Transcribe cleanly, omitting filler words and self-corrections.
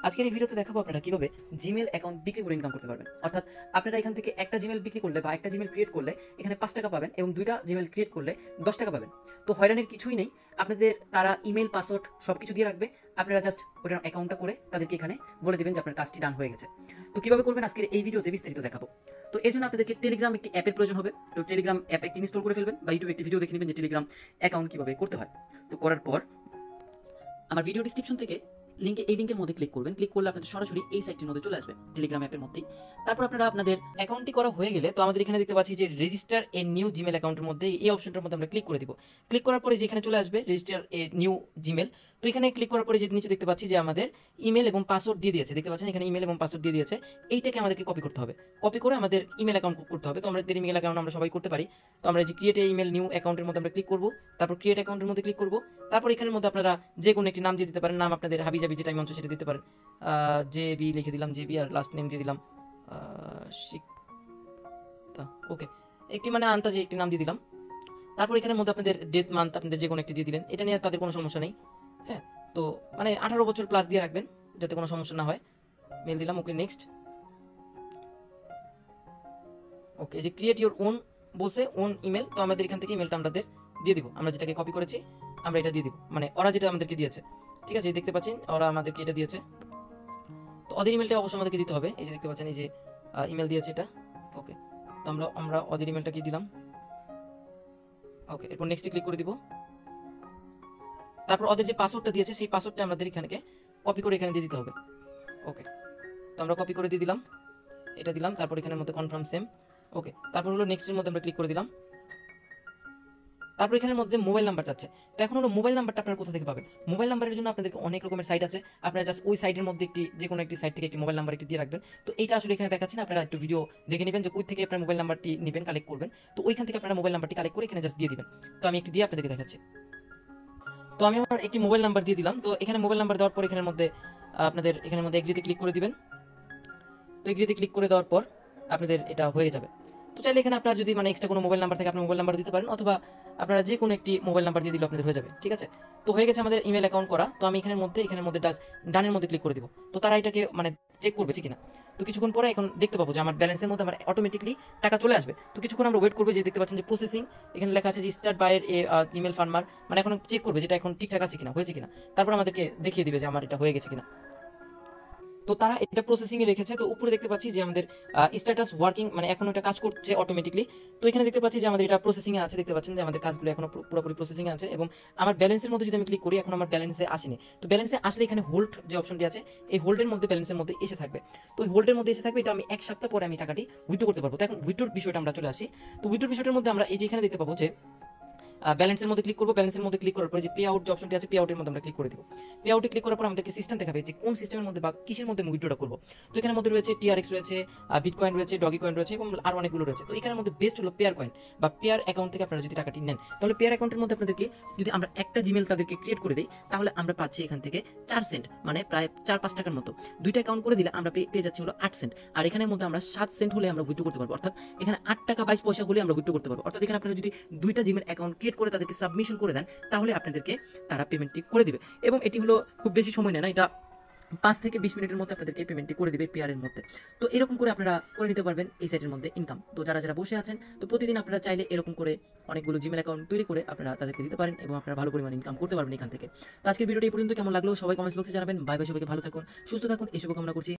আজকের এই ভিডিওতে দেখাবো আপনারা কিভাবে জিমেল অ্যাকাউন্ট বিক্রি করে ইনকাম করতে পারবেন। অর্থাৎ আপনারা এখান থেকে একটা জিমেল বিক্রি করলে বা একটা জিমেল ক্রিয়েট করলে এখানে 5 টাকা পাবেন এবং দুইটা জিমেল ক্রিয়েট করলে 10 টাকা পাবেন। তো হয়রানির কিছুই নেই, আপনাদের তারা ইমেল পাসওয়ার্ড সব কিছু দিয়ে রাখবে। আপনারা জাস্ট ওটার অ্যাকাউন্টটা করে তাদেরকে এখানে বলে দেবেন যে আপনার কাজটি ডান হয়ে গেছে। তো কিভাবে করবেন আজকের এই ভিডিওতে বিস্তারিত দেখাবো। তো এর জন্য আপনাদেরকে টেলিগ্রাম একটি অ্যাপের প্রয়োজন হবে। তো টেলিগ্রাম অ্যাপ একটি ইনস্টল করে ফেলবেন বা ইউটিউবে একটি ভিডিও দেখে নেবেন যে টেলিগ্রাম অ্যাকাউন্ট কিভাবে করতে হয়। তো করার পর আমার ভিডিও ডিসক্রিপশন থেকে এই লিঙ্কের মধ্যে ক্লিক করবেন। ক্লিক করলে আপনাদের সরাসরি এই সাইটটির মধ্যে চলে আসবে, টেলিগ্রাম অ্যাপের মধ্যেই। তারপর আপনারা আপনাদের অ্যাকাউন্টটি করা হয়ে গেলে তো আমাদের এখানে দেখতে পাচ্ছি যে রেজিস্টার এ নিউ জিমেল অ্যাকাউন্টের মধ্যে এই অপশনটার মধ্যে আমরা ক্লিক করে দিব। ক্লিক করার পরে যেখানে চলে আসবে রেজিস্টার এ নিউ জিমেল, তো এখানে ক্লিক করার পরে যে নিচে দেখতে পাচ্ছি যে আমাদের ইমেল এবং পাসওয়ার্ড দিয়ে দিয়েছে, দেখতে পাচ্ছেন এখানে ইমেল এবং পাসওয়ার্ড দিয়ে দিয়েছে। এইটাকে আমাদেরকে কপি করতে হবে, কপি করে আমাদের ইমেল অ্যাকাউন্ট করতে হবে। তো আমাদের ইমেল অ্যাকাউন্ট আমরা সবাই করতে পারি। তো আমরা যে ক্রিয়েট ইমেল নিউ অ্যাকাউন্টের মধ্যে আমরা ক্লিক করব, তারপর ক্রিয়েট অ্যাকাউন্টের মধ্যে ক্লিক করব। তারপর এখানের মধ্যে আপনারা যে কোনো একটি নাম দিয়ে দিতে পারেন, নাম আপনাদের হাবি জাবি যেটা মন চায় সেটা দিতে পারেন। জেবি লিখে দিলাম, জেবি, আর লাস্ট নেম দিয়ে দিলাম শিকতা। ওকে, একটি মানে আন্তাজে একটি নাম দিয়ে দিলাম। তারপর এখানের মধ্যে আপনাদের ডেথ মান্থ আপনাদের যে কোনো একটি দিয়ে দিলেন, এটা নিয়ে তাদের কোনো সমস্যা নেই। হ্যাঁ, তো মানে 18 বছর প্লাস দিয়ে রাখবেন যাতে কোনো সমস্যা না হয়। মেল দিলাম, ওকে নেক্সট। ওকে, যে ক্রিয়েট ইওর ওন বসে ওন ইমেল, তো আমাদের এখান থেকে ইমেলটা আমাদের দিয়ে দিব। আমরা যেটাকে কপি করেছি আমরা এটা দিয়ে দিব, মানে ওরা যেটা আমাদেরকে দিয়েছে। ঠিক আছে, দেখতে পাচ্ছেন ওরা আমাদেরকে এটা দিয়েছে, তো ওদের ইমেলটা অবশ্যই আমাদেরকে দিতে হবে। এই যে দেখতে পাচ্ছেন এই যে ইমেল দিয়েছে এটা। ওকে, তো আমরা ওদের ইমেলটা কি দিলাম। ওকে, এরপর নেক্সটে ক্লিক করে দিব। তারপর ওদের যে পাসওয়ার্ডটা দিয়েছে সেই পাসওয়ার্ডটা আমাদের এখানে কপি করে এখানে দিয়ে দিতে হবে। ওকে, তো আমরা কপি করে দিয়ে দিলাম, এটা দিলাম। তারপর এখানের মধ্যে কনফার্ম সেম। ওকে, তারপর হলো নেক্সটের মধ্যে আমরা ক্লিক করে দিলাম। তারপর এখানের মধ্যে মোবাইল নাম্বার চাচ্ছে। তো এখন হলো মোবাইল নাম্বারটা আপনারা কোথা থেকে পাবেন। মোবাইল নাম্বারের জন্য আপনাদেরকে অনেক রকমের সাইট আছে, আপনারা জাস্ট ওই সাইটের মধ্যে যে কোনো একটি সাইট থেকে একটি মোবাইল নাম্বার একটি দিয়ে রাখবেন। তো এইটা আসলে এখানে দেখাচ্ছি না, আপনারা একটু ভিডিও দেখে নেবেন যে কই থেকে আপনার মোবাইল নাম্বারটি নেবেন, কালেক্ট করবেন। তো ওইখান থেকে আপনারা মোবাইল নাম্বারটি কালেক্ট করে এখানে জাস্ট দিয়ে দিবেন। তো আমি একটি দিয়ে আপনাদেরকে দেখাচ্ছি। তো আমি আমার একটি মোবাইল নাম্বার দিয়ে দিলাম। তো এখানে মোবাইল নাম্বার দেওয়ার পর এখানের মধ্যে আপনাদের এখানের মধ্যে এগ্রিতে ক্লিক করে দিবেন। তো এগ্রিতে ক্লিক করে দেওয়ার পর আপনাদের এটা হয়ে যাবে। তো চাইলে এখানে আপনার যদি মানে এক্সট্রা কোনো মোবাইল নাম্বার থাকে আপনি মোবাইল নাম্বার দিতে পারেন, অথবা আপনারা যে কোনো একটি মোবাইল নাম্বার দিয়ে দিলে আপনাদের হয়ে যাবে। ঠিক আছে, তো হয়ে গেছে আমাদের ইমেল অ্যাকাউন্ট করা। তো আমি এখানের মধ্যে ডানের মধ্যে ক্লিক করে দিব। তো তারা এটাকে মানে চেক করবে কিনা। তো কিছুক্ষণ পরে এখন দেখতে পাবো যে আমার ব্যালেন্সের মধ্যে আমার অটোমেটিকলি টাকা চলে আসবে। তো কিছুক্ষণ আমরা ওয়েট করবো, যে দেখতে পাচ্ছেন যে প্রসেসিং এখানে লেখা আছে যে স্টার্ট বাই ইমেল ফার্মার, মানে এখন চেক করবে যেটা এখন ঠিকঠাক আছে কিনা, হয়েছে কিনা। তারপর আমাদেরকে দেখিয়ে দিবে যে আমার এটা হয়ে গেছে কিনা। তো তারা এটা প্রসেসিং এ রেখেছে। তো উপরে দেখতে পাচ্ছি যে আমাদের স্ট্যাটাস ওয়ার্কিং, মানে এখন এটা কাজ করছে অটোমেটিকলি। তো এখানে দেখতে পাচ্ছি যে আমাদের এটা প্রসেসিং এ আছে, দেখতে পাচ্ছেন যে আমাদের কাজগুলো এখনো পুরোপুরি প্রসেসিং এ আছে। এবং আমার ব্যালেন্সের মধ্যে যদি আমি ক্লিক করি, এখন আমার ব্যালেন্সে আসেনি। তো ব্যালেন্সে আসলে এখানে হোল্ড যে অপশনটি আছে, এই হোল্ডের মধ্যে ব্যালেন্সের মধ্যে এসে থাকবে। তো হোল্ডের মধ্যে এসে থাকবে, এটা আমি 1 সপ্তাহ পরে আমি টাকাটি উইথড্র করতে পারবো। তো এখন উইথড্রর বিষয়টা আমরা চলে আসি। তো উইথড্রর বিষয়টার মধ্যে আমরা এই যে এখানে দেখতে পাবো যে ব্যালেন্সের মধ্যে ক্লিক করবো। ব্যালেন্সের মধ্যে ক্লিক করার পরে যে পে আউট যে অপশনটি আছে, পে আউটের মধ্যে আমরা ক্লিক করে দিব। পে আউটে ক্লিক করার পর আমাদেরকে সিস্টেম দেখাবে যে কোন সিস্টেমের মধ্যে বা কিসের মধ্যে উইথড্রটা করবো। তো এখানের মধ্যে রয়েছে টিআরএক্স রয়েছে, বিটকয়েন রয়েছে, ডগি কয়েন রয়েছে এবং আরও অনেকগুলো রয়েছে। তো এখানের মধ্যে বেস্ট হলো পেয়ার কয়েন বা পেয়ার অ্যাকাউন্ট থেকে আপনারা যদি টাকাটি নেন, তাহলে পেয়ার অ্যাকাউন্টের মধ্যে আপনাদেরকে যদি আমরা একটা জিমেল তাদেরকে ক্রিয়েট করে দিই, তাহলে আমরা পাচ্ছি এখান থেকে 4 সেন্ট, মানে প্রায় 4-5 টাকার মতো। দুইটা অ্যাকাউন্ট করে দিলে আমরা পেয়ে যাচ্ছি হলো 8 সেন্ট। আর এখানের মধ্যে আমরা 7 সেন্ট হলে আমরা উইথড্র করতে পারবো, অর্থাৎ এখানে 8 টাকা 22 পয়সা হলে আমরা উইথড্র করতে পারবো। অর্থাৎ এখানে আপনারা যদি দুইটা জিমেল অ্যাকাউন্ট ক্রিয়েট করে তাদেরকে সাবমিশন করে দেন, তাহলে আপনাদেরকে তারা পেমেন্টটি করে দিবে। এবং এটি হলো খুব বেশি সময় নেয় না, এটা 5 থেকে 20 মিনিটের মধ্যে আপনাদেরকে পেমেন্টটি করে দিবে পেয়ারের মধ্যে। তো এরকম করে আপনারা করে নিতে পারবেন এই সাইটের মধ্যে ইনকাম। তো যারা যারা বসে আছেন, তো প্রতিদিন আপনারা চাইলে এরকম করে অনেকগুলো জিমেল অ্যাকাউন্ট তৈরি করে আপনারা তাদেরকে দিতে পারেন এবং আপনারা ভালো পরিমাণ ইনকাম করতে পারবেন এখান থেকে। তো আজকের ভিডিওটি এই পর্যন্ত, কেমন লাগলো সবাই কমেন্টস বক্সে জানাবেন। বাই বাই, সবাইকে ভালো থাকুন, সুস্থ থাকুন, এই শুভকামনা করছি।